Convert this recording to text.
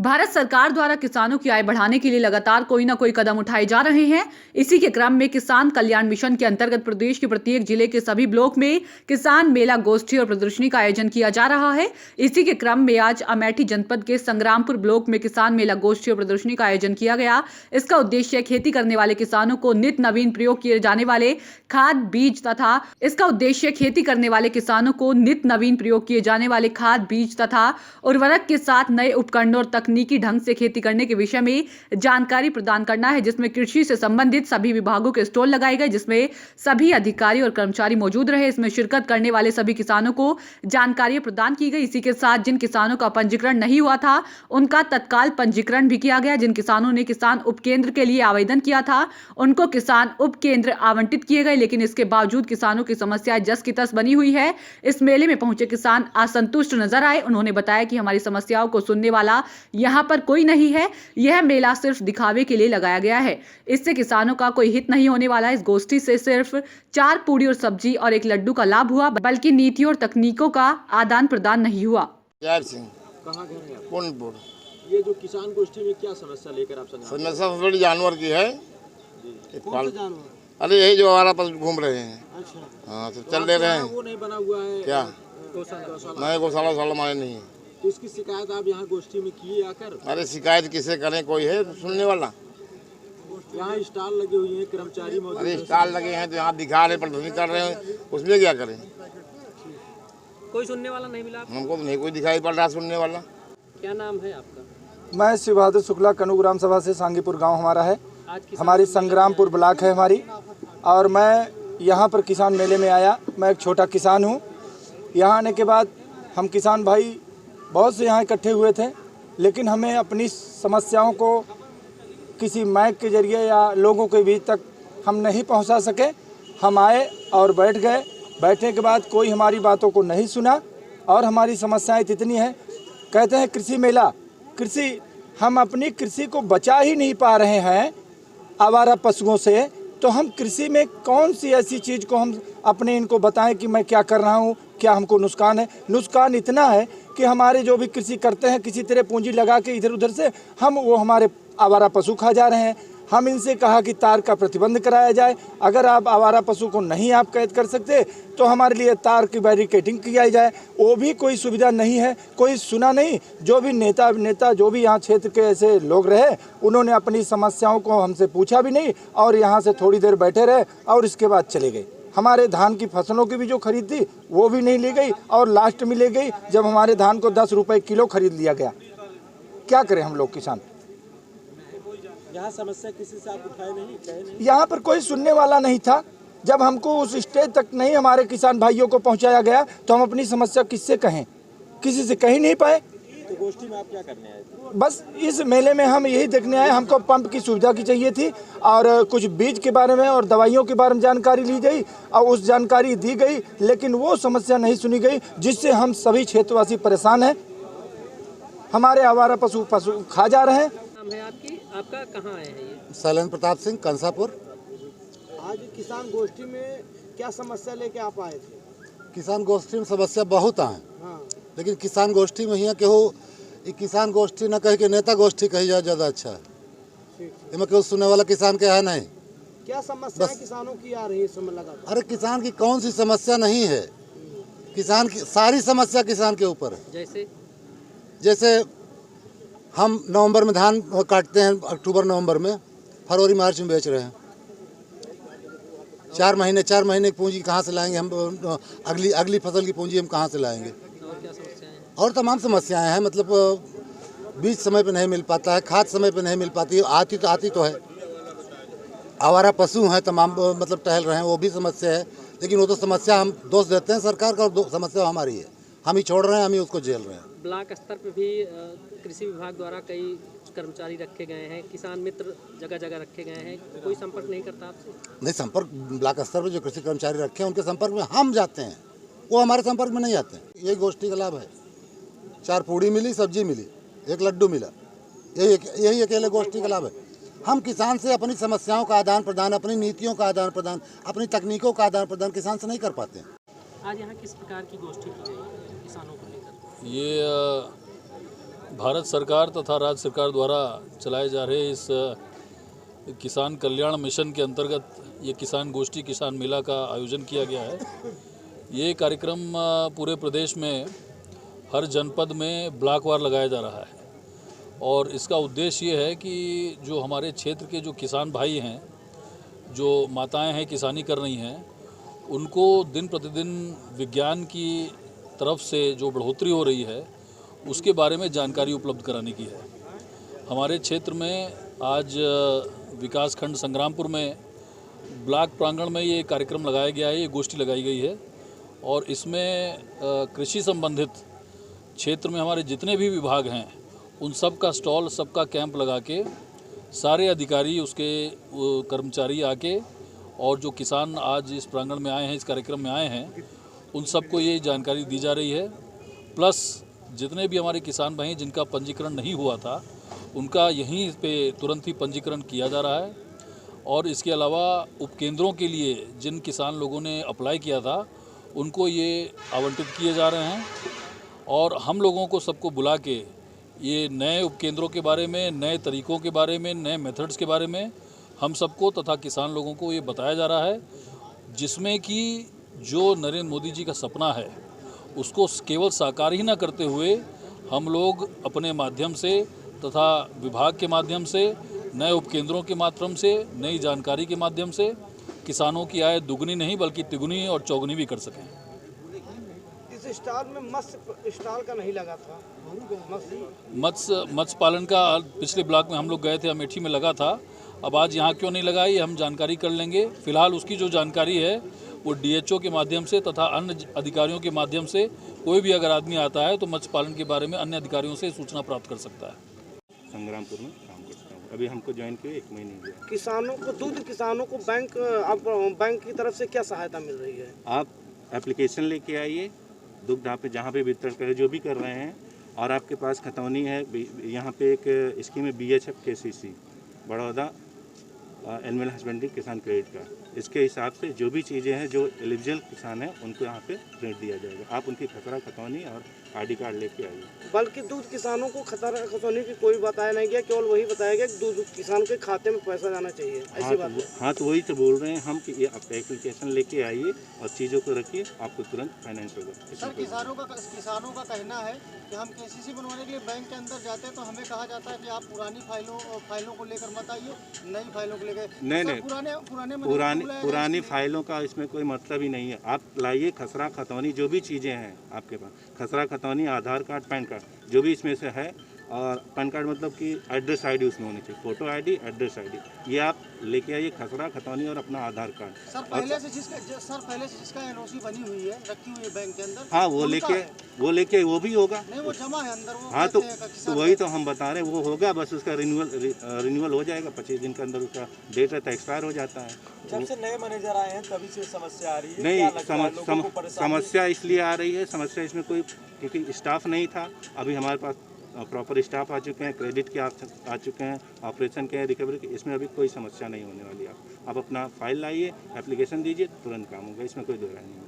भारत सरकार द्वारा किसानों की आय बढ़ाने के लिए लगातार कोई न कोई कदम उठाए जा रहे हैं। इसी के क्रम में किसान कल्याण मिशन के अंतर्गत प्रदेश के प्रत्येक जिले के सभी ब्लॉक में किसान मेला, गोष्ठी और प्रदर्शनी का आयोजन किया जा रहा है। इसी के क्रम में आज अमेठी जनपद के संग्रामपुर ब्लॉक में किसान मेला, गोष्ठी और प्रदर्शनी का आयोजन किया गया। इसका उद्देश्य खेती करने वाले किसानों को नित्य नवीन प्रयोग किए जाने वाले खाद, बीज तथा उर्वरक के साथ नए उपकरणों और तकनीकी ढंग से खेती करने के विषय में जानकारी प्रदान करना है, जिसमें कृषि से संबंधित सभी विभागों के स्टॉल लगाए गए, जिसमें सभी अधिकारी और कर्मचारी मौजूद रहे। इसमें शिरकत करने वाले सभी किसानों को जानकारी प्रदान की गई। इसी के साथ जिन किसानों का पंजीकरण नहीं हुआ था, उनका तत्काल पंजीकरण भी किया गया। जिन किसानों ने किसान उपकेंद्र के लिए आवेदन किया था, उनको किसान उपकेंद्र आवंटित किए गए, लेकिन इसके बावजूद किसानों की समस्या जस की तस बनी हुई है। इस मेले में पहुंचे किसान असंतुष्ट नजर आए। उन्होंने बताया कि हमारी समस्याओं को सुनने वाला यहाँ पर कोई नहीं है। यह मेला सिर्फ दिखावे के लिए लगाया गया है। इससे किसानों का कोई हित नहीं होने वाला है। इस गोष्ठी से सिर्फ 4 पूड़ी और सब्जी और 1 लड्डू का लाभ हुआ, बल्कि नीतियों और तकनीकों का आदान प्रदान नहीं हुआ। जय सिंह, कहाँ घर है आप? पूर्णपुर। ये जो किसान गोष्ठी में क्या समस्या लेकर आप समस्या बड़ी जानवर की है। कौन सा जानवर? अरे यही जो हमारा पास घूम रहे हैं। अच्छा, हाँ, तो चल दे रहे हैं। वो नहीं बना हुआ है क्या? गौशाला नहीं, गौशाला साला माने नहीं है। तो इसकी शिकायत आप यहाँ गोष्ठी में किए आकर? अरे शिकायत किसे करें, कोई है सुनने वाला? यहाँ स्टॉल लगे हुए हैं, कर्मचारी मौजूद अरे हैं। स्टॉल लगे हैं तो यहाँ दिखा रहे, प्रदर्शनी कर रहे हैं, उसमें क्या करें? कोई सुनने वाला नहीं मिला आपको? हमको तो नहीं कोई दिखाई पड़ रहा सुनने वाला। क्या नाम है आपका? मैं शिव बहादुर शुक्ला, कनू ग्राम सभा से सांगीपुर गांव हमारा है। आज किसान हमारी संग्रामपुर ब्लॉक है हमारी, और मैं यहाँ पर किसान मेले में आया। मैं एक छोटा किसान हूँ। यहाँ आने के बाद हम किसान भाई बहुत से यहाँ इकट्ठे हुए थे, लेकिन हमें अपनी समस्याओं को किसी माइक के जरिए या लोगों के बीच तक हम नहीं पहुँचा सके। हम आए और बैठ गए। बैठने के बाद कोई हमारी बातों को नहीं सुना, और हमारी समस्याएं इतनी हैं। कहते हैं कृषि मेला, कृषि, हम अपनी कृषि को बचा ही नहीं पा रहे हैं आवारा पशुओं से, तो हम कृषि में कौन सी ऐसी चीज़ को हम अपने इनको बताएं कि मैं क्या कर रहा हूँ, क्या हमको नुकसान है। नुकसान इतना है कि हमारे जो भी कृषि करते हैं, किसी तरह पूंजी लगा के इधर उधर से हम वो हमारे आवारा पशु खा जा रहे हैं। हम इनसे कहा कि तार का प्रतिबंध कराया जाए। अगर आप आवारा पशु को नहीं आप कैद कर सकते तो हमारे लिए तार की बैरिकेडिंग किया जाए। वो भी कोई सुविधा नहीं है, कोई सुना नहीं। जो भी नेता जो भी यहाँ क्षेत्र के ऐसे लोग रहे, उन्होंने अपनी समस्याओं को हमसे पूछा भी नहीं, और यहाँ से थोड़ी देर बैठे रहे और इसके बाद चले गए। हमारे धान की फसलों की भी जो खरीद थी वो भी नहीं ली गई, और लास्ट में ले गई जब हमारे धान को 10 रुपये किलो खरीद लिया गया। क्या करें हम लोग किसान? यहाँ समस्या किसी से आप उठाए नहीं, कहे नहीं? यहाँ पर कोई सुनने वाला नहीं था। जब हमको उस स्टेज तक नहीं हमारे किसान भाइयों को पहुँचाया गया, तो हम अपनी समस्या किससे कहें? किसी से कह ही नहीं पाए। तो गोष्ठी में आप क्या करने आए थे? बस इस मेले में हम यही देखने आए। हमको पंप की सुविधा की चाहिए थी, और कुछ बीज के बारे में और दवाइयों के बारे में जानकारी ली गई, और उस जानकारी दी गई, लेकिन वो समस्या नहीं सुनी गई, जिससे हम सभी क्षेत्रवासी परेशान हैं। हमारे आवारा पशु खा जा रहे हैं। नाम है आपकी? आपका कहाँ आए हैं ये? शैलेंद्र प्रताप सिंह, कंसापुर। आज किसान गोष्ठी में क्या समस्या लेके आप आए थे? किसान गोष्ठी में समस्या बहुत है, हाँ, लेकिन किसान गोष्ठी में यहाँ केहू किसान गोष्ठी न कह के नेता गोष्ठी कही जाए ज़्यादा अच्छा है। इसमें केहू सुनने वाला किसान के है नहीं। क्या समस्या किसानों की आ रही है इस समय लगातार? अरे किसान की कौन सी समस्या नहीं है? किसान की सारी समस्या किसान के ऊपर है। जैसे हम नवंबर में धान काटते हैं, अक्टूबर नवंबर में, फरवरी मार्च में बेच रहे हैं। 4 महीने की पूंजी कहाँ से लाएंगे हम? अगली फसल की पूंजी हम कहाँ से लाएंगे? और क्या समस्याएं हैं? और तमाम समस्याएं हैं। मतलब बीज समय पे नहीं मिल पाता है, खाद समय पे नहीं मिल पाती है। आती तो है। आवारा पशु हैं तमाम, मतलब टहल रहे हैं, वो भी समस्या है। लेकिन वो तो समस्या हम दोष देते हैं सरकार का, और समस्या हमारी है। हम ही छोड़ रहे हैं, हम ही उसको झेल रहे हैं। ब्लॉक स्तर पे भी कृषि विभाग द्वारा कई कर्मचारी रखे गए हैं, किसान मित्र जगह जगह रखे गए हैं, कोई संपर्क नहीं करता आपसे? नहीं, संपर्क ब्लॉक स्तर पर जो कृषि कर्मचारी रखे हैं उनके संपर्क में हम जाते हैं, वो हमारे संपर्क में नहीं आते हैं। यही गोष्ठी का लाभ है। 4 पूड़ी मिली, सब्जी मिली, 1 लड्डू मिला, यही अकेले गोष्ठी का लाभ है। हम किसान से अपनी समस्याओं का आदान प्रदान, अपनी नीतियों का आदान प्रदान, अपनी तकनीकों का आदान प्रदान किसान से नहीं कर पाते हैं। आज यहाँ किस प्रकार की गोष्ठी की गई किसानों को लेकर? ये भारत सरकार तथा राज्य सरकार द्वारा चलाए जा रहे इस किसान कल्याण मिशन के अंतर्गत ये किसान गोष्ठी किसान मेला का आयोजन किया गया है। ये कार्यक्रम पूरे प्रदेश में हर जनपद में ब्लॉकवार लगाया जा रहा है और इसका उद्देश्य ये है कि जो हमारे क्षेत्र के जो किसान भाई हैं, जो माताएं हैं किसानी कर रही हैं, उनको दिन प्रतिदिन विज्ञान की तरफ से जो बढ़ोतरी हो रही है उसके बारे में जानकारी उपलब्ध कराने की है। हमारे क्षेत्र में आज विकासखंड संग्रामपुर में ब्लॉक प्रांगण में ये कार्यक्रम लगाया गया है, ये गोष्ठी लगाई गई है और इसमें कृषि संबंधित क्षेत्र में हमारे जितने भी विभाग हैं उन सब का स्टॉल, सबका कैंप लगा के सारे अधिकारी, उसके कर्मचारी आके और जो किसान आज इस प्रांगण में आए हैं, इस कार्यक्रम में आए हैं, उन सबको ये जानकारी दी जा रही है। प्लस जितने भी हमारे किसान भाई जिनका पंजीकरण नहीं हुआ था उनका यहीं पे तुरंत ही पंजीकरण किया जा रहा है और इसके अलावा उपकेंद्रों के लिए जिन किसान लोगों ने अप्लाई किया था उनको ये आवंटित किए जा रहे हैं और हम लोगों को सबको बुला के ये नए उपकेंद्रों के बारे में, नए तरीक़ों के बारे में, नए मेथड्स के बारे में हम सबको तथा किसान लोगों को ये बताया जा रहा है, जिसमें कि जो नरेंद्र मोदी जी का सपना है उसको केवल साकार ही ना करते हुए हम लोग अपने माध्यम से तथा विभाग के माध्यम से, नए उपकेंद्रों के माध्यम से, नई जानकारी के माध्यम से किसानों की आय दुगनी नहीं बल्कि तिगुनी और चौगुनी भी कर सकें। इस स्टॉल में मत्स्य स्टॉल का नहीं लगा था, मत्स्य पालन का पिछले ब्लॉक में हम लोग गए थे, अमेठी में लगा था। अब आज यहाँ क्यों नहीं लगा ये हम जानकारी कर लेंगे। फिलहाल उसकी जो जानकारी है वो डीएचओ के माध्यम से तथा अन्य अधिकारियों के माध्यम से कोई भी अगर आदमी आता है तो मत्स्य पालन के बारे में अन्य अधिकारियों से सूचना प्राप्त कर सकता है। संग्रामपुर में काम करता हूँ, अभी हमको ज्वाइन किए 1 महीने हुआ। किसानों को, दूध किसानों को बैंक की तरफ से क्या सहायता मिल रही है? आप एप्लीकेशन लेके आइए, दुग्ध आप जहाँ पे वितरण करें, जो भी कर रहे हैं, और आपके पास खतौनी है। यहाँ पे एक स्कीम है BHF KCC Baroda animal husbandry किसान क्रेडिट का। इसके हिसाब से जो भी चीज़ें हैं जो एलिजिबल किसान हैं उनको यहाँ पे ऋण दिया जाएगा। आप उनकी खतरा खतौनी और ID कार्ड लेके आइए। बल्कि दूध किसानों को खतरा खतौनी की कोई बताया नहीं गया, केवल वही बताया गया कि दूध किसान के खाते में पैसा जाना चाहिए, ऐसी बात है। हाँ, तो वही तो बोल रहे हैं हम कि ये आप एप्लीकेशन लेके आइए और चीज़ों को रखिए, आपको तुरंत फाइनेंस होगा। सर, किसानों का कहना है कि हम KCC बनवाने के लिए बैंक के अंदर जाते हैं तो हमें कहा जाता है कि आप पुरानी फाइलों को लेकर मत आइए, नई फाइलों को लेकर। नहीं, पुरानी फाइलों का इसमें कोई मतलब ही नहीं है। आप लाइए खसरा खतौनी, जो भी चीज़ें हैं आपके पास, खसरा खतौनी, आधार कार्ड, पैन कार्ड, जो भी इसमें से है। और पैन कार्ड मतलब कि एड्रेस ID उसमें होनी चाहिए, फोटो ID, एड्रेस ID, ये आप लेके आइए, खसरा खतौनी और अपना आधार कार्ड। सर, पहले से जिसका NOC बनी हुई है, रखी हुई है बैंक के अंदर, हाँ, वो लेके वो भी होगा। नहीं, वो जमा है अंदर। वो हाँ, तो वही तो हम बता रहे हैं, वो होगा, बस उसका रिन्यूअल हो जाएगा 25 दिन के अंदर, उसका डेट रहता है, एक्सपायर हो जाता है। जब से नए मैनेजर आए हैं तभी से समस्या आ रही है। नहीं, समस्या इसलिए आ रही है, समस्या इसमें कोई, क्योंकि स्टाफ नहीं था। अभी हमारे पास प्रॉपर स्टाफ आ चुके हैं, क्रेडिट के आ चुके हैं, ऑपरेशन के, रिकवरी के, इसमें अभी कोई समस्या नहीं होने वाली। आप अपना फाइल लाइए, एप्लीकेशन दीजिए, तुरंत काम होगा, इसमें कोई दो राय नहीं है।